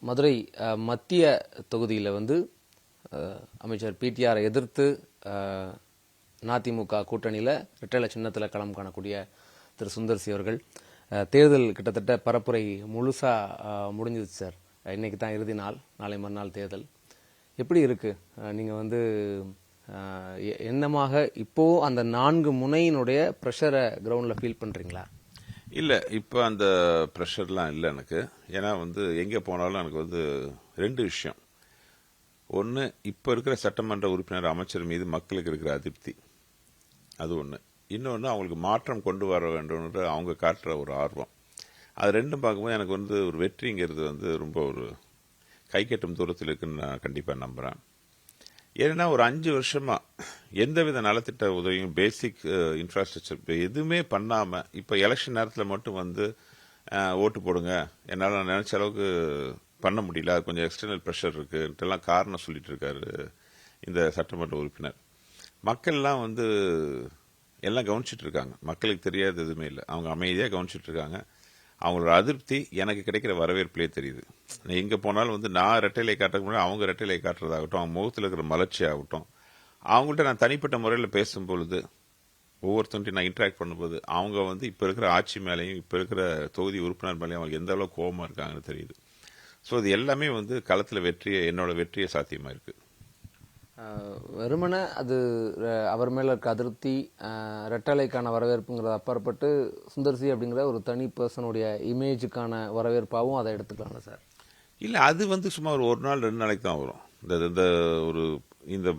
மதுரை மத்திய தொகுதியில் வந்து அமைச்சர் பிடிஆரை எதிர்த்து அதிமுக கூட்டணியில் இரட்டை சின்னத்தில் களம் காணக்கூடிய திரு சுந்தர்சி அவர்கள் தேர்தல் கிட்டத்தட்ட பரப்புரை முழுசா முடிஞ்சிருச்சு சார். இன்னைக்கு தான் இறுதி நாள், நாளை மறுநாள் தேர்தல். எப்படி இருக்கு? நீங்க வந்து என்னமாக இப்போ அந்த 4 முனையினுடைய ப்ரெஷரை கிரவுண்ட்ல ஃபீல் பண்றீங்களா? இல்லை, இப்போ அந்த ப்ரெஷர்லாம் இல்லை எனக்கு. ஏன்னா வந்து எங்கே போனாலும் எனக்கு வந்து 2 விஷயம். ஒன்று, இப்போ இருக்கிற சட்டமன்ற உறுப்பினர் அமைச்சர் மீது மக்களுக்கு இருக்கிற அதிருப்தி, அது ஒன்று. இன்னொன்று, அவங்களுக்கு மாற்றம் கொண்டு வர வேண்டும்ன்ற அவங்க காட்டுற ஒரு ஆர்வம். அது ரெண்டும் பார்க்கும்போது எனக்கு வந்து ஒரு வெற்றிங்கிறது வந்து ரொம்ப ஒரு கை கட்டும் தூரத்தில் இருக்குன்னு நான் கண்டிப்பாக நம்புகிறேன். ஏன்னா ஒரு 5 வருஷமா எந்தவித நலத்திட்ட உதவியும், பேசிக் இன்ஃப்ராஸ்ட்ரக்சர் எதுவுமே பண்ணாமல் இப்போ எலெக்ஷன் நேரத்தில் மட்டும் வந்து ஓட்டு போடுங்க, என்னால் நான் நினச்ச அளவுக்கு பண்ண முடியல, அது கொஞ்சம் எக்ஸ்டர்னல் ப்ரெஷர் இருக்குன்ட்டுலாம் காரணம் சொல்லிட்டு இருக்காரு இந்த சட்டமன்ற உறுப்பினர். மக்கள்லாம் வந்து எல்லாம் கவனிச்சிட்டு இருக்காங்க. மக்களுக்கு தெரியாது எதுவுமே இல்லை, அவங்க அமைதியாக கவனிச்சிட்டு இருக்காங்க. அவங்களோட அதிருப்தி எனக்கு கிடைக்கிற வரவேற்புலேயே தெரியுது. எங்கே போனாலும் வந்து நான் ரெட்டைலை காட்டுறதுக்கு முன்னாடி அவங்க ரெட்டைலை காட்டுறதாகட்டும், அவங்க முகத்தில் இருக்கிற மலர்ச்சி ஆகட்டும், அவங்கள்ட்ட நான் தனிப்பட்ட முறையில் பேசும்பொழுது, ஒவ்வொருத்தன்ட்டையும் நான் இன்ட்ராக்ட் பண்ணும்போது, அவங்க வந்து இப்போ இருக்கிற ஆட்சி மேலேயும் இப்போ இருக்கிற தொகுதி உறுப்பினர் மேலேயும் அவங்களுக்கு எந்த அளவுக்கு கோபமாக இருக்காங்கன்னு தெரியுது. ஸோ இது எல்லாமே வந்து களத்தில் என்னோட வெற்றியை சாத்தியமாக இருக்குது. வெறுமனை அது அவர் மேல இருக்க அதிருப்தி, ரெட்டலைக்கான வரவேற்புங்கிறத அப்பாற்பட்டு சுந்தர்சி அப்படிங்கிற ஒரு தனி பர்சனுடைய இமேஜுக்கான வரவேற்பாகவும் அதை எடுத்துக்கலாம்ல சார்? இல்லை, அது வந்து சும்மா ஒரு நாள் 2 நாளைக்கு தான் வரும். இந்த ஒரு இந்த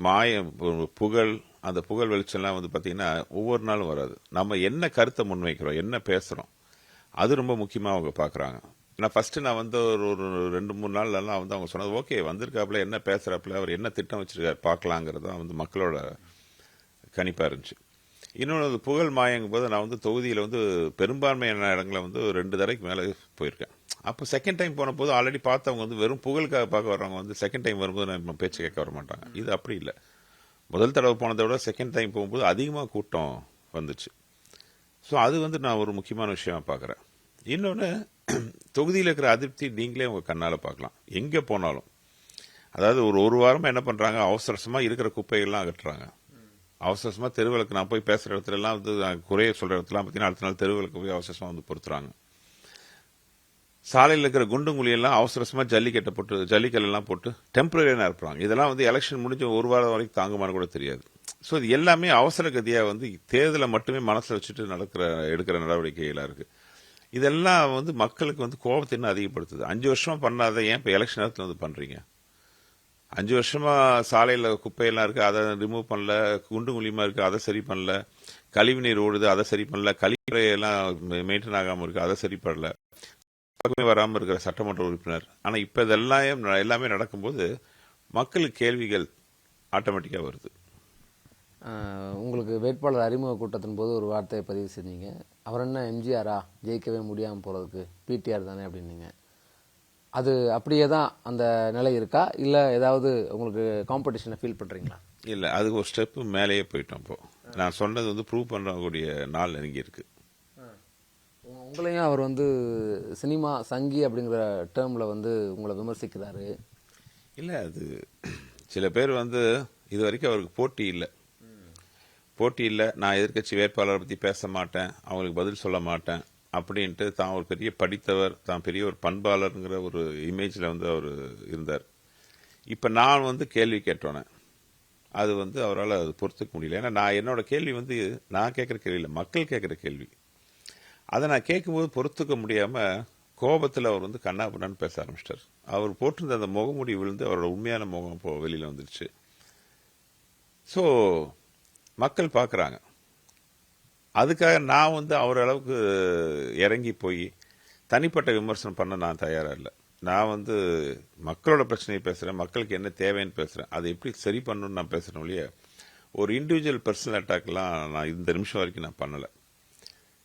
புகழ், அந்த புகழ் வெளிச்சம்லாம் வந்து பார்த்தீங்கன்னா ஒவ்வொரு நாளும் வராது. நம்ம என்ன கருத்தை முன்வைக்கிறோம், என்ன பேசுகிறோம், அது ரொம்ப முக்கியமாக அவங்க பார்க்குறாங்க. நான் ஃபர்ஸ்ட் நான் வந்து ஒரு 2-3 நாள்லாம் வந்து அவங்க சொன்னது ஓகே, வந்திருக்காப்புல, என்ன பேசுறாப்புல, அவர் என்ன திட்டம் வச்சிருக்காரு பார்க்கலாங்கிறது தான் வந்து மக்களோட கணிப்பாக இருந்துச்சு. இன்னொன்று, புகழ் மாயங்கும் போது நான் வந்து தொகுதியில் வந்து பெரும்பான்மையான இடங்களை வந்து 2 தடவைக்கு மேலே போயிருக்கேன். அப்போ செகண்ட் டைம் போன போது ஆல்ரெடி பார்த்தவங்க வந்து வெறும் புகழுக்காக பார்க்க வர்றவங்க வந்து செகண்ட் டைம் வரும்போது நம்ம பேச்சு கேட்க வர மாட்டாங்க. இது அப்படி இல்லை. முதல் தடவை போனதை விட செகண்ட் டைம் போகும்போது அதிகமாக கூட்டம் வந்துச்சு. ஸோ அது வந்து நான் ஒரு முக்கியமான விஷயமா பார்க்குறேன். இன்னொன்று, தொகுதியில் இருக்கிற அதிருப்தி நீங்களே உங்கள் கண்ணால் பார்க்கலாம் எங்கே போனாலும். அதாவது ஒரு வாரமாக என்ன பண்ணுறாங்க, அவசரமாக இருக்கிற குப்பைகள்லாம் அகற்றுறாங்க. அவசரமாக தெருவிளக்கு, நான் போய் பேசுகிற இடத்துலலாம் வந்து குறைய சொல்கிற இடத்துலாம் பார்த்தீங்கன்னா அடுத்த நாள் தெருவிளக்கு போய் அவசரமாக வந்து பொறுத்துறாங்க. சாலையில் இருக்கிற குண்டுங்குழியெல்லாம் அவசரமாக ஜல்லிக்கல்லாம் போட்டு டெம்பரரியாக இருப்பாங்க. இதெல்லாம் வந்து எலெக்ஷன் முடிஞ்ச 1 வாரம் வரைக்கும் தாங்குமான்னு கூட தெரியாது. ஸோ இது எல்லாமே அவசர கதியாக வந்து தேர்தலை மட்டுமே மனசில் வச்சுட்டு எடுக்கிற நடவடிக்கைகளாக இருக்குது. இதெல்லாம் வந்து மக்களுக்கு வந்து கோபத்தை இன்னும் அதிகப்படுத்துது. 5 வருஷமா பண்ணாத ஏன் இப்போ எலெக்ஷன் நேரத்தில் வந்து பண்றீங்க? 5 வருஷமா சாலையில் குப்பையெல்லாம் இருக்கு, அதை ரிமூவ் பண்ணல. குண்டு குழியமா இருக்கு, அதை சரி பண்ணல. கழிவு நீர் ஓடுது, அதை சரி பண்ணல. கழிவுறையெல்லாம் மெயின்டைன் ஆகாமல் இருக்கு, அதை சரி பண்ணல. வராமல் இருக்கிற சட்டமன்ற உறுப்பினர். ஆனால் இப்போ இதெல்லாம் எல்லாமே நடக்கும்போது மக்களுக்கு கேள்விகள் ஆட்டோமேட்டிக்காக வருது. உங்களுக்கு வேட்பாளர் அறிமுக கூட்டத்தின் போது ஒரு வார்த்தையை பதிவு செஞ்சீங்க. அவர் என்ன எம்ஜிஆரா, ஜெயிக்கவே முடியாமல் போகிறதுக்கு, பிடிஆர் தானே அப்படின்னீங்க. அது அப்படியே தான் அந்த நிலை இருக்கா, இல்லை ஏதாவது உங்களுக்கு காம்படிஷனை ஃபீல் பண்ணுறீங்களா? இல்லை, அதுக்கு ஒரு ஸ்டெப்பு மேலேயே போயிட்டோம். இப்போ நான் சொன்னது வந்து ப்ரூவ் பண்ணக்கூடிய நாள் நெருங்கி இருக்கு. உங்களையும் அவர் வந்து சினிமா சங்கி அப்படிங்கிற டேர்மில் வந்து உங்களை விமர்சிக்கிறாரு. இல்லை, அது சில பேர் வந்து இது வரைக்கும் அவருக்கு போட்டி இல்லை, நான் எதிர்க்கட்சி வேட்பாளரை பற்றி பேச மாட்டேன், அவங்களுக்கு பதில் சொல்ல மாட்டேன் அப்படின்ட்டு தான் ஒரு பெரிய படித்தவர், தான் பெரிய ஒரு பண்பாளருங்கிற ஒரு இமேஜில் வந்து அவர் இருந்தார். இப்போ நான் வந்து கேள்வி கேட்டோன்னே அது வந்து அவரால் அது பொறுத்துக்க முடியல. ஏன்னா என்னோட கேள்வி வந்து நான் கேட்குற கேள்வி இல்லை, மக்கள் கேட்குற கேள்வி. அதை நான் கேட்கும்போது பொறுத்துக்க முடியாமல் கோபத்தில் அவர் வந்து கண்ணா பண்ணான்னு பேச ஆரம்பிச்சிட்டார். அவர் போட்டிருந்த அந்த முகமூடி விழுந்து அவரோட உண்மையான முகம் இப்போ வெளியில் வந்துருச்சு. ஸோ மக்கள் பார்க்குறாங்க. அதுக்காக நான் வந்து அவர் அளவுக்கு இறங்கி போய் தனிப்பட்ட விமர்சனம் பண்ண நான் தயாராக இல்லை. நான் வந்து மக்களோட பிரச்சனையை பேசுகிறேன், மக்களுக்கு என்ன தேவைன்னு பேசுகிறேன், அதை எப்படி சரி பண்ணணும்னு நான் பேசுகிறேன் ஒழிய ஒரு இண்டிவிஜுவல் பர்சனல் அட்டாக்லாம் நான் இந்த நிமிஷம் வரைக்கும் நான் பண்ணலை.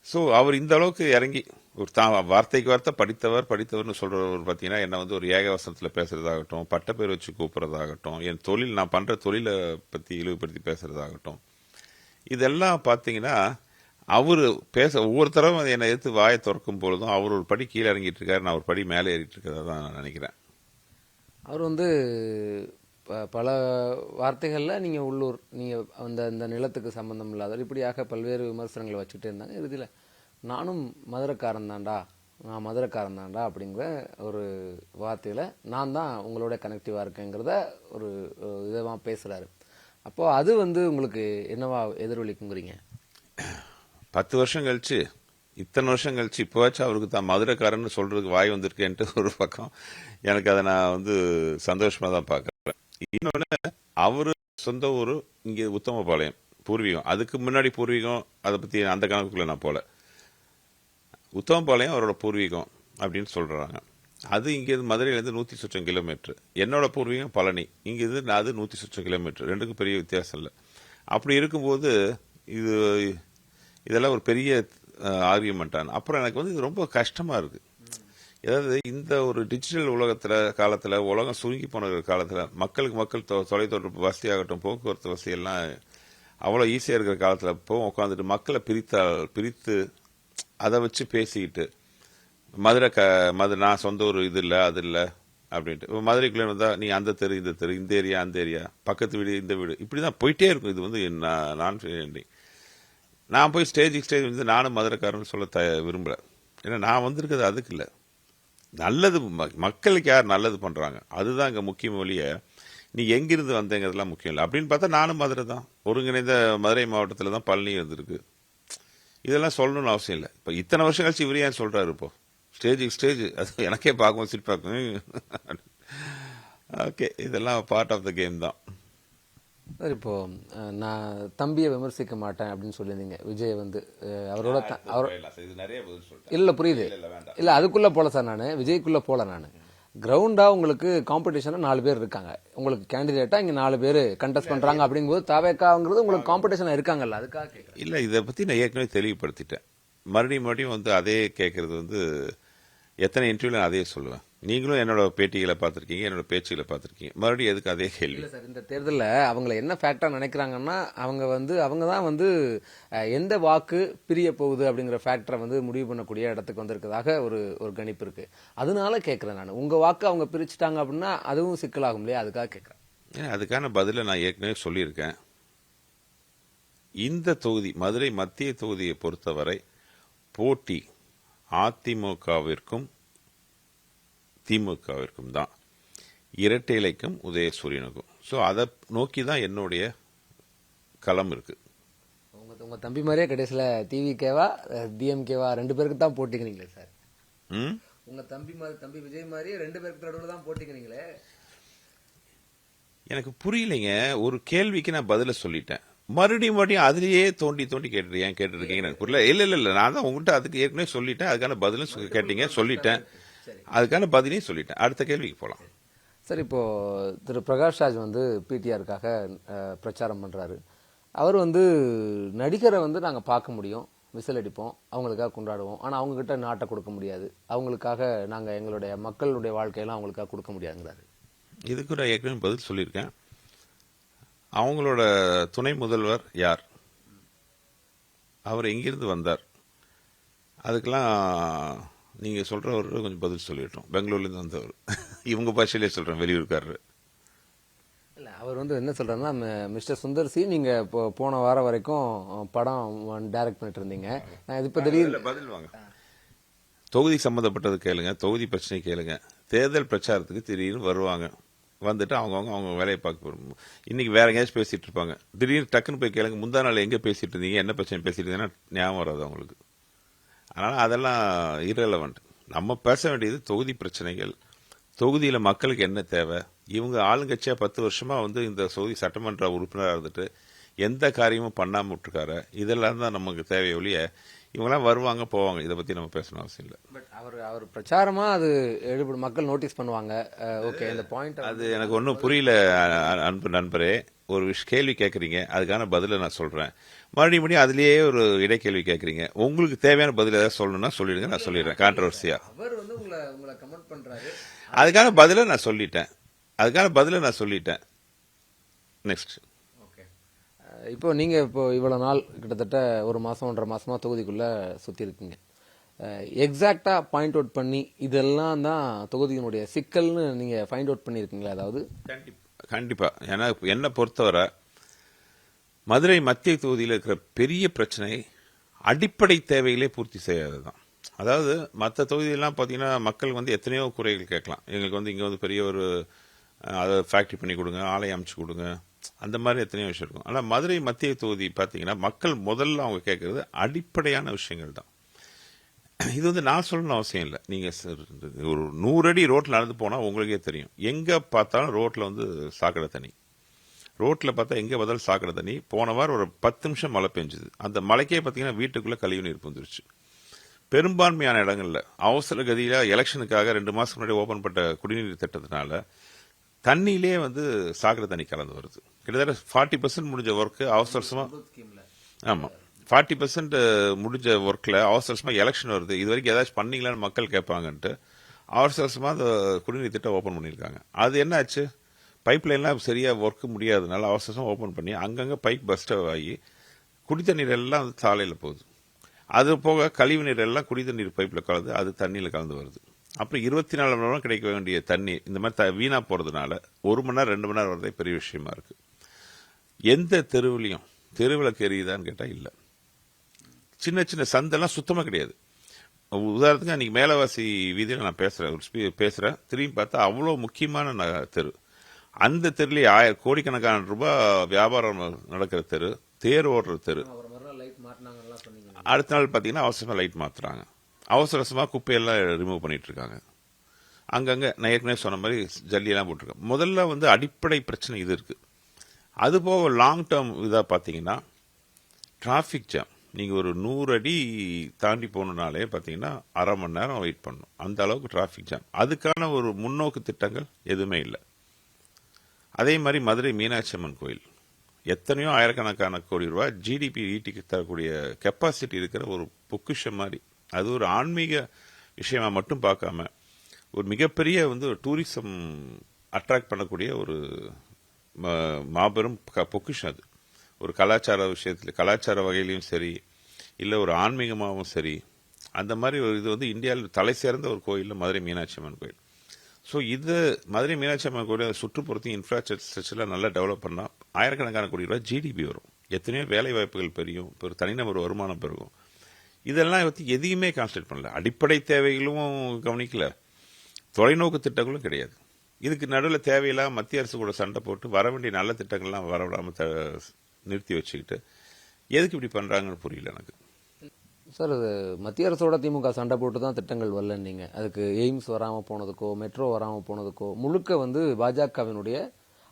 ஸோ அவர் இந்த அளவுக்கு இறங்கி ஒரு வார்த்தைக்கு வார்த்தை படித்தவர்னு சொல்கிறவர் பார்த்தீங்கன்னா என்னை வந்து ஒரு ஏகவசனத்தில் பேசுகிறதாகட்டும், பட்டப்பேர் வச்சு கூப்பிட்றதாகட்டும், என் தொழில், நான் பண்ணுற தொழிலை பற்றி இழிவுபடுத்தி பேசுகிறதாகட்டும், இதெல்லாம் பார்த்தீங்கன்னா அவர் ஒவ்வொரு தடவை என்னை எடுத்து வாயை திறக்கும் பொழுதும் அவர் ஒரு படி கீழே இறங்கிட்டு இருக்காரு, நான் ஒரு படி மேலே ஏறிட்டு இருக்கிறதா தான் நான் நினைக்கிறேன். அவர் வந்து பல வார்த்தைகளில் நீங்கள் உள்ளூர் நீங்கள் அந்த நிலத்துக்கு சம்மந்தம் இல்லாதவர் இப்படியாக பல்வேறு விமர்சனங்களை வச்சுட்டே இருந்தாங்க. இறுதியில் நானும் மதுரைக்காரன் தான்டா, நான் மதுரைக்காரன் தான்டா அப்படிங்கிற ஒரு வார்த்தையில் நான் தான் உங்களோட கனெக்டிவாக இருக்கேங்கிறத ஒரு விதமாக பேசுகிறாரு. அப்போது அது வந்து உங்களுக்கு என்னவா எதிரொலிக்குங்கிறீங்க? 10 வருஷம் கழிச்சு, இத்தனை வருஷம் கழிச்சு இப்போவாச்சும் அவருக்கு தான் மதுரைக்காரன்னு சொல்றதுக்கு வாய் வந்திருக்கேன்ட்டு ஒரு பக்கம் எனக்கு அதை நான் வந்து சந்தோஷமா தான் பார்க்கறேன். இன்னொன்னு, அவரு சொந்த ஊரு இங்க உத்தமபாளையம் பூர்வீகம். அதுக்கு முன்னாடி பூர்வீகம் அதை பத்தி அந்த கணக்குள்ள நான் போல. உத்தமபாளையம் அவரோட பூர்வீகம் அப்படின்னு சொல்றாங்க. அது இங்கிருந்து மதுரையிலேருந்து 100 சொச்சம் கிலோமீட்டர். என்னோட பூர்வீகம் பழனி, இங்கிருந்து அது 100 சொச்சம் கிலோமீட்டர். ரெண்டுக்கும் பெரிய வித்தியாசம் இல்லை. அப்படி இருக்கும்போது இது இதெல்லாம் ஒரு பெரிய ஆர்கியூமெண்ட்டான அப்புறம் எனக்கு வந்து இது ரொம்ப கஷ்டமா இருக்கு. அதாவது இந்த ஒரு டிஜிட்டல் காலத்துல உலகம் சுருங்கி போன காலத்துல மக்கள் தொலைத்தொடர்பு வசதியாகட்டும், போக்குவரத்து வசதி எல்லாம் அவ்வளோ ஈஸியா இருக்கிற காலத்துல இப்போ உட்காந்துட்டு மக்களை பிரித்து அதை வச்சு பேசிக்கிட்டு மதுரை நான் சொந்த ஒரு இது இல்லை அது இல்லை அப்படின்ட்டு இப்போ மதுரைக்குள்ளே வந்தா நீ அந்த தெரு இந்த தெரு, இந்த ஏரியா அந்த ஏரியா, பக்கத்து வீடு இந்த வீடு, இப்படிதான் போயிட்டே இருக்கும். இது வந்து நான் போய் ஸ்டேஜ் வந்து நானும் மதுரைக்காரன்னு சொல்ல விரும்புறேன். ஏன்னா நான் வந்திருக்கிறது அதுக்கு இல்லை, நல்லது மக்களுக்கு யார் நல்லது பண்றாங்க அதுதான் இங்க முக்கியம் ஒழிய நீ எங்கிருந்து வந்தேங்கிறதுலாம் முக்கியம் இல்லை. அப்படின்னு பார்த்தா நானும் மதுரை தான், ஒருங்கிணைந்த மதுரை மாவட்டத்தில் தான் பழனி வந்திருக்கு. இதெல்லாம் சொல்லணும்னு அவசியம் இல்லை. இப்போ இத்தனை வருஷம் கழிச்சு இவர் ஏன் சொல்றாரு இப்போ ஸ்டேஜ் அது எனக்கே பார்க்கும் சிரிப்பாக்கும். ஓகே, இதெல்லாம் பார்ட் ஆஃப் த கேம் தான். சார், இப்போ நான் தம்பியை விமர்சிக்க மாட்டேன் அப்படின்னு சொல்லியிருந்தீங்க. விஜய் வந்து அவரோட இல்ல புரியுது, இல்ல அதுக்குள்ள போல சார், நான் விஜய்க்குள்ள போல. நான் கிரவுண்டா உங்களுக்கு காம்படிஷனா 4 பேர் இருக்காங்க, உங்களுக்கு கேண்டிடேட்டா இங்க 4 பேர் கண்டெஸ்ட் பண்றாங்க. அப்படிங்கும்போது தாவேக்காங்கிறது உங்களுக்கு காம்படிஷனா இருக்காங்கல்ல, அதுக்காக கேட்கறேன். இல்ல, இதை பத்தி நான் ஏற்கனவே தெளிவுபடுத்திட்டேன். மறுபடியும் வந்து அதே கேட்கறது வந்து எத்தனை இன்டர்வியூல அதே சொல்லுவேன். நீங்களும் என்னோட பேட்டிகளை பார்த்திருக்கீங்க, என்னோட பேச்சுகளை பார்த்திருக்கீங்க. மறுபடியும் எதுக்கு அதே கேள்வி? இல்ல சார், இந்த தேர்தலில் அவங்களை என்ன ஃபேக்டா நினைக்கிறாங்கன்னா அவங்க தான் வந்து எந்த வாக்கு பிரிய போகுது அப்படிங்கிற ஃபேக்டரை வந்து முடிவு பண்ணக்கூடிய இடத்துக்கு வந்திருக்கிறதாக ஒரு கணிப்பு இருக்கு. அதனால கேட்கிறேன் நான், உங்க வாக்கு அவங்க பிரிச்சுட்டாங்க அப்படின்னா அதுவும் சிக்கலாகும் இல்லையா, அதுக்காக கேட்கிறேன். அதுக்கான பதில நான் ஏற்கனவே சொல்லியிருக்கேன். இந்த தொகுதி மதுரை மத்திய தொகுதியை பொறுத்தவரை போட்டி அதிமுகவிற்கும் திமுகவிற்கும் தான், இரட்டை இலைக்கும் உதயசூரியனுக்கும். ஸோ அதை நோக்கி தான் என்னுடைய களம் இருக்கு. உங்க தம்பி மாதிரியே கடைசியில் டிவிகேவா டிஎம்கேவா 2 பேருக்கு தான் போட்டிக்கிறீங்களே சார். உங்க தம்பி விஜய் மாதிரியே 2 பேருக்கு நடுவில் தான் போட்டிக்கிறீங்களே. எனக்கு புரியலைங்க. ஒரு கேள்விக்கு நான் பதில சொல்லிட்டேன், மறுபடியும் அதுலயே தோண்டி கேட்டுருக்கீங்க எனக்கு புரியல. இல்ல நான் தான் உங்ககிட்ட அதுக்கு ஏற்கனவே சொல்லிட்டேன், அதுக்கான பதிலும் கேட்டீங்க, சொல்லிட்டேன், அதுக்கான பதிலையும் சொல்லிட்டேன். அடுத்த கேள்விக்கு போலாம் சார். இப்போ திரு பிரகாஷ் ராஜ் வந்து பிடிஆருக்காக பிரச்சாரம் பண்றாரு. அவர் வந்து நடிகரை வந்து நாங்க பார்க்க முடியும், விசில் அடிப்போம், அவங்களுக்காக கொண்டாடுவோம், ஆனா அவங்க கிட்ட நாட்டை கொடுக்க முடியாது, அவங்களுக்காக நாங்க எங்களுடைய மக்களுடைய வாழ்க்கையெல்லாம் அவங்களுக்காக கொடுக்க முடியாதுங்கிறாரு. இதுக்கு நான் ஏற்கனவே பதில் சொல்லியிருக்கேன். அவங்களோட துணை முதல்வர் யார், அவர் எங்கிருந்து வந்தார், அதுக்கெல்லாம் நீங்க சொல்றவர் கொஞ்சம் பதில் சொல்லிட்டோம். பெங்களூர்ல இருந்து வந்தவர், இவங்க பாஷையிலே சொல்றேன், வெளியூர்காரரு. இல்ல, அவர் வந்து என்ன சொல்றாருன்னா, மிஸ்டர் சுந்தர் சி, நீங்க போன வாரம் வரைக்கும் படம் டைரக்ட் பண்ணிட்டு இருந்தீங்க, நான் இப்ப திடீர்னு பதில் வாங்க. தொகுதி சம்பந்தப்பட்டது கேளுங்க, தொகுதி பிரச்சனை கேளுங்க. தேர்தல் பிரச்சாரத்துக்கு திடீர்னு வருவாங்க, வந்துட்டு அவங்க வேலையை பார்க்க இன்னைக்கு வேற எங்கேயாச்சும் பேசிட்டு இருப்பாங்க. திடீர்னு டக்குன்னு போய் கேளுங்க, முந்தா நாள் எங்க பேசிட்டு இருந்தீங்க, என்ன பிரச்சனை பேசிட்டு இருந்தீங்கன்னா ஞாபகம் வராது அவங்களுக்கு. அதனால அதெல்லாம் இரலவெண்ட். நம்ம பேச வேண்டியது தொகுதி பிரச்சனைகள், தொகுதியில மக்களுக்கு என்ன தேவை. இவங்க ஆளுங்கட்சியா 10 வருஷமா வந்து இந்த தொகுதி சட்டமன்ற உறுப்பினராக இருந்துட்டு எந்த காரியமும் பண்ணாம விட்டுருக்காரு. இதெல்லாம் தான் நமக்கு தேவை ஒழிய இவங்கெல்லாம் வருவாங்க போவாங்க, இதை பத்தி நம்ம பேசணும் அவசியம் இல்லை. பட் அவர் பிரச்சாரமா அது மக்கள் நோட்டீஸ் பண்ணுவாங்க. ஓகே, இந்த பாயிண்ட் அது எனக்கு ஒன்றும் புரியல அன்பு நண்பரே. ஒரு கேள்வி கேட்கறீங்க, அதுக்கான பதில நான் சொல்றேன். மறுபடியும் அதுலயே ஒரு இடைக்கேள்வி கேட்கறீங்க. உங்களுக்கு தேவையான பதில் ஏதாவது சொல்லணும்னா சொல்லிடுங்க, நான் சொல்லிடுறேன். கான்ட்ரவர்சியா அவர் வந்து உங்களை கமெண்ட் பண்றாரு, அதுக்கான பதில நான் சொல்லிட்டேன். நெக்ஸ்ட். இப்போ நீங்க இவ்வளவு நாள் கிட்டத்தட்ட 1 மாசம் 1.5 மாசமா தொகுதிக்குள்ள சுத்தி இருக்கீங்க. எக்ஸாக்டா பாயிண்ட் அவுட் பண்ணி இதெல்லாம் தான் தொகுதியினுடைய சிக்கல்னு நீங்க ஃபைண்ட் அவுட் பண்ணியிருக்கீங்களா? அதாவது கண்டிப்பா. ஏன்னா என்னை பொறுத்தவரை மதுரை மத்திய தொகுதியில் இருக்கிற பெரிய பிரச்சனை அடிப்படை தேவைகளே பூர்த்தி செய்யாததுதான். அதாவது மற்ற தொகுதியெல்லாம் பார்த்தீங்கன்னா மக்கள் வந்து எத்தனையோ குறைகள் கேட்கலாம். எங்களுக்கு வந்து இங்கே வந்து பெரிய ஒரு அதை ஃபேக்ட்ரி பண்ணி கொடுங்க, ஆலை அமைச்சு கொடுங்க, அந்த மாதிரி எத்தனையோ விஷயம் இருக்கும். ஆனால் மதுரை மத்திய தொகுதி பார்த்தீங்கன்னா மக்கள் முதல்ல அவங்க கேட்கறது அடிப்படையான விஷயங்கள் தான். இது வந்து நான் சொல்லணும்னு அவசியம் இல்லை. நீங்கள் ஒரு 100 அடி ரோட்டில் நடந்து போனால் உங்களுக்கே தெரியும். எங்கே பார்த்தாலும் ரோட்டில் வந்து சாக்கடை தண்ணி. ரோட்டில் பார்த்தா எங்கே பார்த்தாலும் சாக்கடை தண்ணி. போன வாரம் ஒரு 10 நிமிஷம் மழை பெஞ்சுது. அந்த மழைக்கே பார்த்தீங்கன்னா வீட்டுக்குள்ளே கழிவு நீர் வந்துருச்சு. பெரும்பான்மையான இடங்கள்ல அவசர கதியில எலெக்ஷனுக்காக 2 மாசம் முன்னாடி ஓபன் பண்ண குடிநீர் திட்டத்தினால தண்ணியிலே வந்து சாக்கடை தண்ணி கலந்து வருது. கிட்டத்தட்ட 40% முடிஞ்ச ஒர்க் அவசரமா, ஆமா 40% முடிஞ்ச ஒர்க்ல அவசரமா எலெக்ஷன் வருது, இது வரைக்கும் ஏதாச்சும் பண்ணீங்களான்னு மக்கள் கேட்பாங்கன்ட்டு அவசரமா அந்த குடிநீர் திட்டம் ஓபன் பண்ணியிருக்காங்க. அது என்ன ஆச்சு, பைப் லைன்லாம் சரியா ஒர்க் முடியாதனால அவசரமா ஓபன் பண்ணி அங்கங்க பைப் பஸ்ட் ஆகி குடித்தண்ணீர் எல்லாம் வந்து சாலையில போகுது. அது போக கழிவு நீர் எல்லாம் குடிநீர் பைப்பில் கலந்து அது தண்ணியில் கலந்து வருது. அப்புறம் 24 மணி நேரம் கிடைக்க வேண்டிய தண்ணி இந்த மாதிரி வீணா போறதுனால 1 மணி நேரம் 2 மணி நேரம் வரதே பெரிய விஷயமா இருக்கு. எந்த தெருவிலையும் தெருவிளக்கு எரியுதான்னு கேட்டா இல்ல. சின்ன சின்ன சந்தெல்லாம் சுத்தமா கிடையாது. உதாரணத்துக்கு அன்னைக்கு மேலவாசி வீதியில் நான் பேசுறேன், திரும்பி பார்த்தா அவ்வளோ முக்கியமான தெரு. அந்த தெருலேயே கோடிக்கணக்கான ரூபாய் வியாபாரம் நடக்கிற தெரு, தேர் ஓடுற தெரு. அடுத்த நாள் பார்த்தீங்கன்னா அவசரமா லைட் மாத்துறாங்க, அவசரமா குப்பையெல்லாம் ரிமூவ் பண்ணிட்டு இருக்காங்க. அங்கங்க நான் ஏற்கனவே சொன்ன மாதிரி ஜல்லியெல்லாம் போட்டிருக்காங்க. முதல்ல வந்து அடிப்படை பிரச்சனை இது இருக்கு. அது போக லாங் டேர்ம் இதா பார்த்தீங்கன்னா டிராஃபிக் ஜாம். நீங்க ஒரு 100 அடி தாண்டி போகணுனாலே பார்த்தீங்கன்னா அரை மணி நேரம் வெயிட் பண்ணணும், அந்த அளவுக்கு டிராஃபிக் ஜாம். அதுக்கான ஒரு முன்னோக்கு திட்டங்கள் எதுவுமே இல்லை. அதே மாதிரி மதுரை மீனாட்சி அம்மன் கோயில் எத்தனையோ ஆயிரக்கணக்கான கோடி ரூபாய் ஜிடிபி ஈட்டிக்கு தரக்கூடிய கெப்பாசிட்டி இருக்கிற ஒரு பொக்கிஷம் மாதிரி. அது ஒரு ஆன்மீக விஷயமா மட்டும் பார்க்காம ஒரு மிகப்பெரிய வந்து டூரிசம் அட்ராக்ட் பண்ணக்கூடிய ஒரு மாபெரும் பொக்கிஷம். அது ஒரு கலாச்சார விஷயத்துல, கலாச்சார வகையிலையும் சரி, இல்லை ஒரு ஆன்மீகமாகவும் சரி, அந்த மாதிரி ஒரு இது வந்து இந்தியாவில் தலை சேர்ந்த ஒரு கோயில் மதுரை மீனாட்சி அம்மன் கோயில். ஸோ இது மதுரை மீனாட்சி அம்மன் கோயில் சுற்றுப்புறத்தையும் இன்ஃப்ராஸ்ட்ரக்சர்லாம் நல்லா டெவலப் பண்ணால் ஆயிரக்கணக்கான கோடி ரூபாய் ஜிடிபி வரும், எத்தனையோ வேலை வாய்ப்புகள் பெரியும், ஒரு தனிநபர் வருமானம் பெருகும். இதெல்லாம் பற்றி எதையுமே கான்சன்ட்ரேட் பண்ணல. அடிப்படை தேவைகளும் கவனிக்கல, தொலைநோக்கு திட்டங்களும் கிடையாது. இதுக்கு நடுவில் தேவையில்லாம மத்திய அரசு கூட சண்டை போட்டு வர வேண்டிய நல்ல திட்டங்கள்லாம் வரவிடாமல் நிறுத்தி வச்சுக்கிட்டு எதுக்கு இப்படி பண்றாங்கன்னு புரியல எனக்கு. சார், இது மத்திய அரசோட திமுக சண்டை போட்டு தான் திட்டங்கள் வரலன்னீங்க. அதுக்கு எய்ம்ஸ் வராமல் போனதுக்கோ மெட்ரோ வராமல் போனதுக்கோ முழுக்க வந்து பாஜகவினுடைய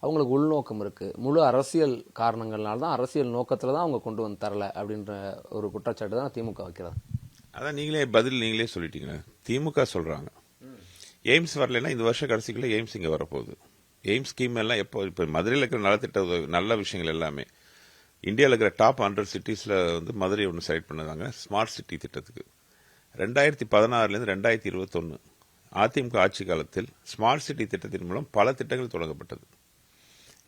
அவங்களுக்கு உள்நோக்கம் இருக்கு. முழு அரசியல் காரணங்கள்னால தான், அரசியல் நோக்கத்தில் தான் அவங்க கொண்டு வந்து தரல அப்படின்ற ஒரு குற்றச்சாட்டு தான் திமுக வைக்கிறது. அதான் நீங்களே சொல்லிட்டீங்க. திமுக சொல்றாங்க எய்ம்ஸ் வரலைன்னா இந்த வருஷம் கடைசிக்குள்ள எய்ம்ஸ் இங்கே வரப்போகுது. எய்ம்ஸ் ஸ்கீம் எல்லாம் எப்போ, இப்போ மதுரையில் இருக்கிற நலத்திட்ட நல்ல விஷயங்கள் எல்லாமே இந்தியாவில் இருக்கிற டாப் 100 சிட்டிஸில் வந்து மதுரை ஒன்று செலக்ட் பண்ணதாங்க ஸ்மார்ட் சிட்டி திட்டத்துக்கு. 2016 2021 அதிமுக ஆட்சி காலத்தில் ஸ்மார்ட் சிட்டி திட்டத்தின் மூலம் பல திட்டங்கள் தொடங்கப்பட்டது.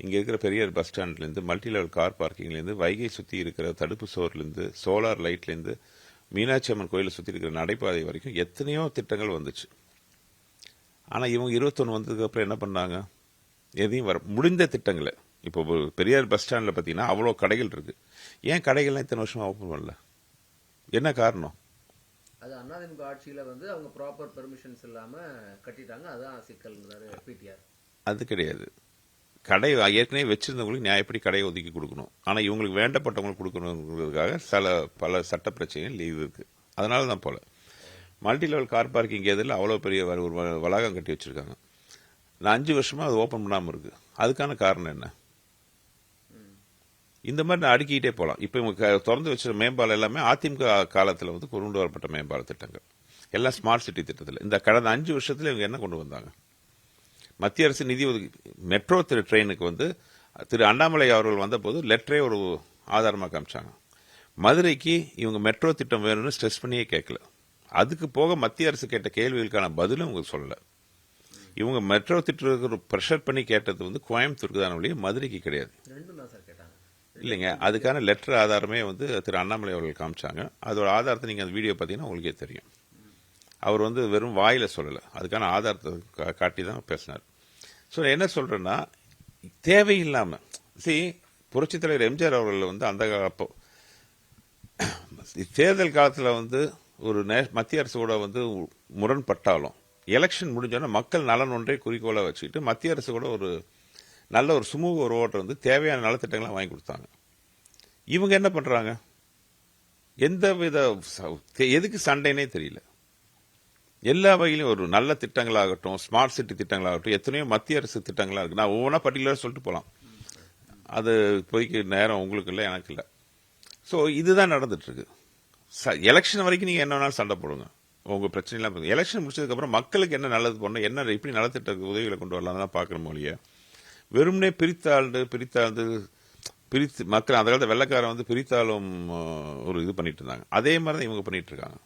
இங்கே இருக்கிற பெரியார் பஸ் ஸ்டாண்ட்லேருந்து, மல்டி லெவல் கார் பார்க்கிங்லேருந்து, வைகை சுற்றி இருக்கிற தடுப்பு சோர்லேருந்து, சோலார் லைட்லேருந்து, மீனாட்சி அம்மன் கோயிலை சுற்றி இருக்கிற நடைபாதை வரைக்கும் எத்தனையோ திட்டங்கள் வந்துச்சு. ஆனால் இவங்க 21 வந்ததுக்கு அப்புறம் என்ன பண்ணாங்க, எதையும் முடிந்த திட்டங்களை. இப்போ பெரியார் பஸ் ஸ்டாண்டில் பார்த்தீங்கன்னா அவ்வளோ கடைகள் இருக்கு. ஏன் கடைகள்லாம் இத்தனை வருஷமா ஓப்பன் பண்ணல? என்ன காரணம்? அது அதிமுக ஆட்சியில வந்து அவங்க ப்ராப்பர் பெர்மிஷன்ஸ் இல்லாம கட்டிட்டாங்க, அதான் சிக்கல் பிடிஆர். அது கிடையாது. கடை ஏற்கனவே வச்சிருந்தவங்களுக்கு நியாயப்படி கடையை ஒதுக்கி கொடுக்கணும். ஆனால் இவங்களுக்கு வேண்டப்பட்டவங்களுக்கு கொடுக்கணுங்கிறதுக்காக பல சட்ட பிரச்சனைகள் லீவ் இருக்கு. அதனால தான் போல மல்டி லெவல் கார் பார்க்கிங் எதில் அவ்வளோ பெரிய ஒரு வளாகம் கட்டி வச்சிருக்காங்க. நான் 5 வருஷமா அது ஓப்பன் பண்ணாமல் இருக்கு. அதுக்கான காரணம் என்ன? இந்த மாதிரி நான் அடுக்கிட்டே போகலாம். இப்போ இவங்க திறந்து வச்ச மேம்பாலம் எல்லாமே அதிமுக காலத்தில் வந்து கொண்டு வரப்பட்ட மேம்பால திட்டங்கள் எல்லாம் ஸ்மார்ட் சிட்டி திட்டத்தில். இந்த கடந்த 5 வருஷத்துல இவங்க என்ன கொண்டு வந்தாங்க? மத்திய அரசு நிதி ஒதுக்கி மெட்ரோ ட்ரெயினுக்கு வந்து திரு அண்ணாமலை அவர்கள் வந்தபோது லெட்டரே ஒரு ஆதாரமாக காமிச்சாங்க. மதுரைக்கு இவங்க மெட்ரோ திட்டம் வேணும்னு ஸ்ட்ரெஸ் பண்ணியே கேட்கல. அதுக்கு போக மத்திய அரசு கேட்ட கேள்விகளுக்கான பதிலும் இவங்க சொல்லல. இவங்க மெட்ரோ திட்டத்துக்கு ப்ரெஷர் பண்ணி கேட்டது வந்து கோயம்புத்தூருக்கு தான் ஒழிய மதுரைக்கு கிடையாது. இல்லைங்க, அதுக்கான லெட்டர் ஆதாரமே வந்து திரு அண்ணாமலை அவர்கள் காமிச்சாங்க. அதோட ஆதாரத்தை நீங்க அந்த வீடியோ பார்த்தீங்கன்னா உங்களுக்கே தெரியும். அவர் வந்து வெறும் வாயில சொல்லலை, அதுக்கான ஆதாரத்தை காட்டி தான் பேசினார். ஸோ என்ன சொல்றேன்னா, தேவையில்லாம புரட்சித் தலைவர் எம்ஜிஆர் அவர்கள் வந்து அந்த அப்போ தேர்தல் காலத்தில் வந்து ஒரு மத்திய அரசு கூட வந்து முரண்பட்டாலும் எலெக்ஷன் முடிஞ்சோன்னா மக்கள் நலன் ஒன்றை குறிக்கோளாக வச்சுக்கிட்டு மத்திய அரசு கூட ஒரு நல்ல ஒரு சுமூக ஒரு ஓட்டை வந்து தேவையான நலத்திட்டங்களை வாங்கி கொடுத்தாங்க. இவங்க என்ன பண்றாங்க? எந்த வித எதுக்கு சண்டைனே தெரியல. எல்லா வகையிலும் ஒரு நல்ல திட்டங்களாகட்டும், ஸ்மார்ட் சிட்டி திட்டங்களாகட்டும், எத்தனையோ மத்திய அரசு திட்டங்களா இருக்கு. நான் ஒவ்வொன்றா பர்டிகுலராக சொல்லிட்டு போகலாம். அது இப்போதைக்கு நேரம் உங்களுக்கு இல்லை, எனக்கு இல்லை. ஸோ இதுதான் நடந்துட்டு இருக்கு. எலெக்ஷன் வரைக்கும் நீங்க என்ன வேணாலும் சண்டை போடுங்க, உங்க பிரச்சனைலாம். எலெக்ஷன் முடிச்சதுக்கு அப்புறம் மக்களுக்கு என்ன நல்லது பண்ணணும், என்ன இப்படி நலத்திட்ட உதவிகளை கொண்டு வரலாம் தான் பார்க்கணும் மொழிய. வெறுமனே பிரித்து மக்கள் அந்த காலத்தில் வெள்ளக்காரன் வந்து பிரித்தாலும் ஒரு இது பண்ணிட்டு இருந்தாங்க. அதே மாதிரி தான் இவங்க பண்ணிட்டு இருக்காங்க.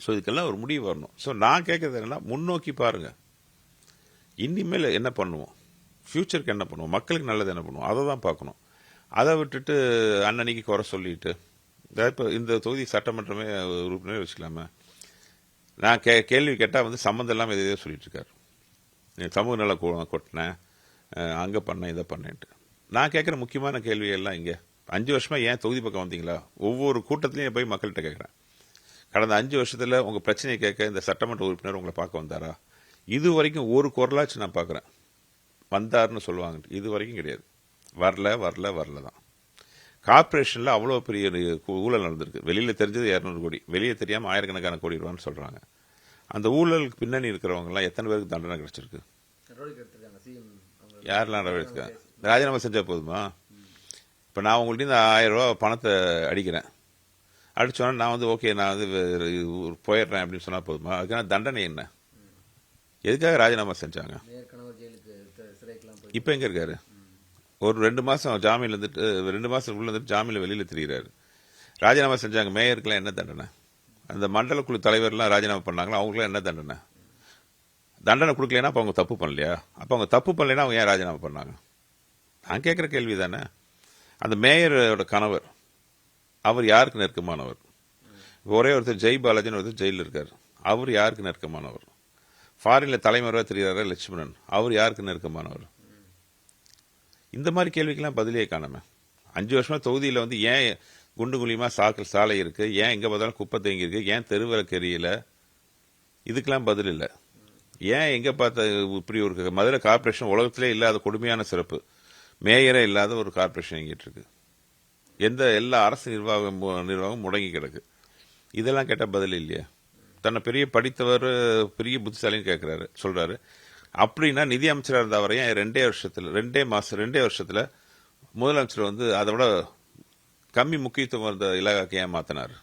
ஸோ இதுக்கெல்லாம் ஒரு முடிவு வரணும். ஸோ நான் கேட்கறது என்னன்னா, முன்னோக்கி பாருங்க, இனிமேல் என்ன பண்ணுவோம், ஃபியூச்சருக்கு என்ன பண்ணுவோம், மக்களுக்கு நல்லது என்ன பண்ணுவோம், அதை தான் பார்க்கணும். அதை விட்டுட்டு அன்னன்னைக்கு குறை சொல்லிட்டு, இப்போ இந்த தொகுதி சட்டமன்றமே உறுப்பினரே வச்சுக்கலாமே, நான் கேள்வி கேட்டால் வந்து சம்மந்தம் இல்லாமல் எதையோ சொல்லிட்டு இருக்காரு. சமூக நல கொட்டினேன், அங்கே பண்ணேன், இதை பண்ணேன்ட்டு. நான் கேட்குற முக்கியமான கேள்வியெல்லாம் இங்கே 5 வருஷமா ஏன் தொகுதி பக்கம் வந்தீங்களா? ஒவ்வொரு கூட்டத்திலையும் போய் மக்கள்கிட்ட கேட்குறேன். கடந்த 5 வருஷத்தில் உங்கள் பிரச்சனையை கேட்க இந்த சட்டமன்ற உறுப்பினர் உங்களை பார்க்க வந்தாரா? இது வரைக்கும் ஒரு குரலாச்சு நான் பார்க்குறேன். வந்தாருன்னு சொல்லுவாங்க, இது வரைக்கும் கிடையாது. வரல தான். கார்பரேஷனில் அவ்வளோ பெரிய ஊழல் நடந்திருக்கு. வெளியில் தெரிஞ்சது 200 கோடி, வெளியே தெரியாமல் ஆயிரக்கணக்கான கோடி ரூபான்னு சொல்கிறாங்க. அந்த ஊழலுக்கு பின்னணி இருக்கிறவங்கலாம் எத்தனை பேருக்கு தண்டனை கிடைச்சிருக்கு? யாரெல்லாம் நடவடிக்கை ராஜினாமா செஞ்சா போதுமா? இப்போ நான் உங்கள்கிட்ட இந்த 1000 ரூபா பணத்தை அடிக்கிறேன், அடிச்சோன்னா நான் வந்து ஓகே நான் வந்து போயிடுறேன் அப்படின்னு சொன்னால் போதுமா? அதுக்கான தண்டனை என்ன? எதுக்காக ராஜினாமா செஞ்சாங்க? இப்போ எங்கே இருக்காரு? ஒரு 2 மாதம் ஜாமீன்ல இருந்துட்டு 2 மாதம் உள்ள இருந்துட்டு ஜாமீன்ல வெளியில் தெரிகிறாரு. ராஜினாமா செஞ்சாங்க. மேயருக்குலாம் என்ன தண்டனை? அந்த மண்டல குழு தலைவர்லாம் ராஜினாமா பண்ணாங்களா, அவங்களுக்குலாம் என்ன தண்டனை? தண்டனை கொடுக்கலன்னா அப்போ அவங்க தப்பு பண்ணலையா? அப்போ அவங்க தப்பு பண்ணலைன்னா அவங்க ஏன் ராஜினாமா பண்ணாங்க? நான் கேட்குற கேள்வி தானே. அந்த மேயரோட கணவர், அவர் யாருக்கு நெருக்கமானவர்? ஒரே ஒருத்தர் ஜெய் பாலாஜின்னு ஒருத்தர் ஜெயிலில் இருக்கார். அவர் யாருக்கு நெருக்கமானவர்? ஃபாரின்ல தலைமறைவாக தெரிகிறார லட்சுமணன், அவர் யாருக்கு நெருக்கமானவர்? இந்த மாதிரி கேள்விக்கெல்லாம் பதிலே காணாம 5 வருஷமா தொகுதியில் வந்து ஏன் குண்டு குழியுமா சாலை இருக்கு, ஏன் எங்கே பார்த்தாலும் குப்பை தேங்கி இருக்கு, ஏன் தெருவிளக்கு எரியல, இதுக்கெல்லாம் பதில் இல்லை. ஏன் எங்கே பார்த்த இப்படி ஒரு மதுரை கார்பரேஷன் உலகத்திலே இல்லாத கொடுமையான சிறப்பு, மேயரே இல்லாத ஒரு கார்பரேஷன் எங்கிட்டு இருக்கு. எல்லா அரசு நிர்வாகம் முடங்கி கிடக்கு. இதெல்லாம் கேட்டால் பதில் இல்லையா? தன்னை பெரிய படித்தவர், பெரிய புத்திசாலின்னு கேட்குறாரு, சொல்றாரு. அப்படின்னா நிதி அமைச்சராக இருந்த அவரை ஏன் 2 வருஷத்துல முதலமைச்சர் வந்து அதை விட கம்மி முக்கியத்துவம் இருந்த இலாகாக்கு ஏன் மாத்தினார்?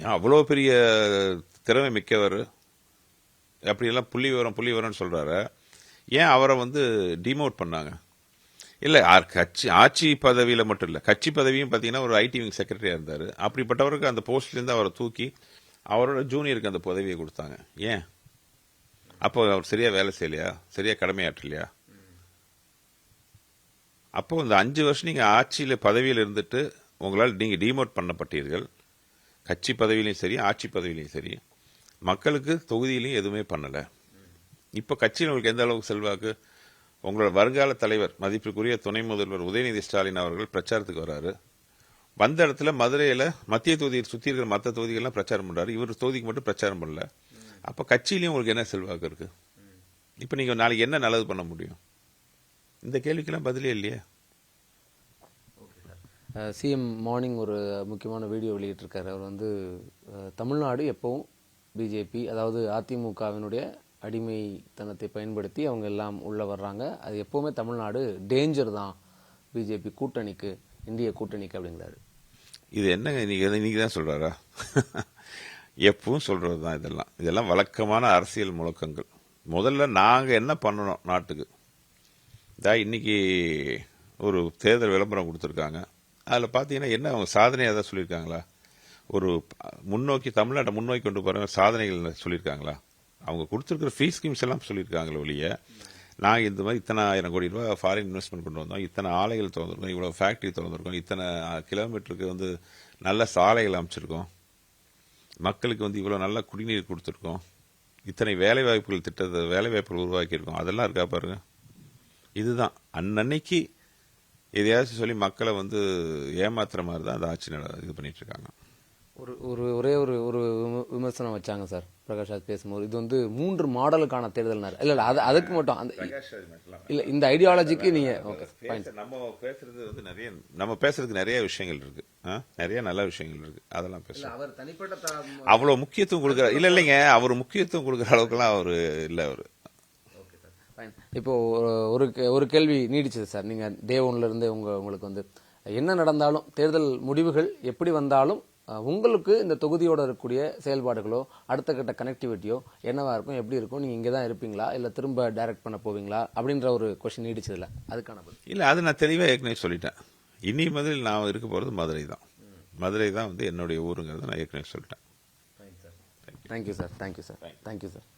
ஏன் அவ்வளோ பெரிய திறமை மிக்கவர், அப்படியெல்லாம் புள்ளி விவரம்னு சொல்றாரு, ஏன் அவரை வந்து டிமோட் பண்ணாங்க? இல்லை ஆட்சி பதவியில் மட்டும் இல்லை, கட்சி பதவியும் பார்த்தீங்கன்னா ஒரு ஐடி விங் செக்ரட்டரியாக இருந்தார். அப்படிப்பட்டவருக்கு அந்த போஸ்ட்லேருந்து அவரை தூக்கி அவரோட ஜூனியருக்கு அந்த பதவியை கொடுத்தாங்க. ஏன்? அப்போ அவர் சரியா வேலை செய்யலையா, சரியா கடமையாற்றலையா? அப்போ இந்த 5 வருஷம் நீங்க ஆட்சியில பதவியில் இருந்துட்டு உங்களால் நீங்க டிமோட் பண்ணப்பட்டீர்கள். கட்சி பதவியிலையும் சரி, ஆட்சி பதவியிலையும் சரி, மக்களுக்கு தொகுதியிலையும் எதுவுமே பண்ணல. இப்ப கட்சியில் உங்களுக்கு எந்த அளவுக்கு செல்வாக்கு? உங்களோட வருங்கால தலைவர், மதிப்புக்குரிய துணை முதல்வர் உதயநிதி ஸ்டாலின் அவர்கள் பிரச்சாரத்துக்கு வர்றாரு. வந்த இடத்துல மதுரையில மத்திய தொகுதியை சுத்தி இருக்கிற மற்ற தொகுதிகள்லாம் பிரச்சாரம் பண்றாரு, இவர் தொகுதிக்கு மட்டும் பிரச்சாரம் பண்ணல. அப்ப கட்சியிலையும் உங்களுக்கு என்ன செல்வாக்கு இருக்கு? இப்ப நீங்க நாளைக்கு என்ன நல்லது பண்ண முடியும்? இந்த கேள்விக்கெல்லாம் பதிலே இல்லையே. சிஎம் மார்னிங் ஒரு முக்கியமான வீடியோ வெளியிட்டிருக்காரு. அவர் வந்து தமிழ்நாடு எப்பவும் பிஜேபி, அதாவது அதிமுகவினுடைய அடிமைத்தனத்தை பயன்படுத்தி அவங்க எல்லாம் உள்ள வர்றாங்க, அது எப்பவுமே தமிழ்நாடு டேஞ்சர் தான் பிஜேபி கூட்டணிக்கு, இந்திய கூட்டணிக்கு அப்படிங்கிறாரு. இது என்னங்க இன்னைக்கு தான் சொல்றாரா? எப்பவும் சொல்றது தான். இதெல்லாம் வழக்கமான அரசியல் முழக்கங்கள். முதல்ல நாங்க என்ன பண்ணணும் நாட்டுக்கு? இன்னைக்கு ஒரு தேர்தல் விளம்பரம் கொடுத்துருக்காங்க. அதில் பார்த்தீங்கன்னா என்ன அவங்க சாதனையாக தான் சொல்லியிருக்காங்களா? ஒரு தமிழ்நாட்டை முன்னோக்கி கொண்டு போகிற சாதனைகள் சொல்லியிருக்காங்களா? அவங்க கொடுத்துருக்கிற ஃபீஸ் ஸ்கீம்ஸ் எல்லாம் சொல்லியிருக்காங்களே ஒழிய, நாங்கள் இந்த மாதிரி இத்தனை 1000 கோடி ரூபாய் ஃபாரின் இன்வெஸ்ட்மெண்ட் கொண்டு வந்தோம், இத்தனை ஆலைகள் திறந்துருக்கோம், இவ்வளோ ஃபேக்ட்ரி திறந்துருக்கோம், இத்தனை கிலோமீட்டருக்கு வந்து நல்ல சாலைகள் அமைச்சிருக்கோம், மக்களுக்கு வந்து இவ்வளவு நல்ல குடிநீர் கொடுத்துருக்கோம், இத்தனை வேலை வாய்ப்புகள் உருவாக்கியிருக்கோம், அதெல்லாம் இருக்கா பாருங்க. இதுதான் அன்னன்னைக்கு எதையாச்சும் சொல்லி மக்களை வந்து ஏமாத்துற மாதிரி தான் அந்த ஆட்சி இது பண்ணிட்டு இருக்காங்க. ஒரே ஒரு விமர்சனம் வச்சாங்க சார் பிரகாஷ் ராஜ் பேசும்போது, இது வந்து 3 மாடலுக்கான தேர்தல். இல்ல அதுக்கு மட்டும் அந்த இல்ல இந்த ஐடியாலஜிக்கு நீங்க நம்ம பேசுறதுக்கு நிறைய விஷயங்கள் இருக்கு, நிறைய நல்ல விஷயங்கள் இருக்கு, அதெல்லாம் பேசலாம். அவர் தனிப்பட்ட அவ்வளவு முக்கியத்துவம் கொடுக்குற இல்லைங்க, அவர் முக்கியத்துவம் கொடுக்குற அளவுக்குலாம் அவரு இல்ல. அவரு இப்போ ஒரு கேள்வி நீடிச்சது சார். நீங்க டே ஒன்ல இருந்து உங்களுக்கு வந்து என்ன நடந்தாலும், தேர்தல் முடிவுகள் எப்படி வந்தாலும், உங்களுக்கு இந்த தொகுதியோட இருக்கக்கூடிய செயல்பாடுகளோ அடுத்த கட்ட கனெக்டிவிட்டியோ என்னவா இருக்கும், எப்படி இருக்கும், நீங்க இங்கே தான் இருப்பீங்களா இல்ல திரும்ப டைரக்ட் பண்ண போவீங்களா அப்படின்ற ஒரு கொஸ்டின் நீடிச்சதுல அதுக்கான இல்ல, அது நான் தெளிவா ஏற்கனவே சொல்லிட்டேன். இனி முதல் நான் இருக்க போறது மதுரை தான். மதுரை தான் வந்து என்னுடைய ஊருங்கிறத நான் ஏற்கனவே சொல்லிட்டேன். Thank you sir.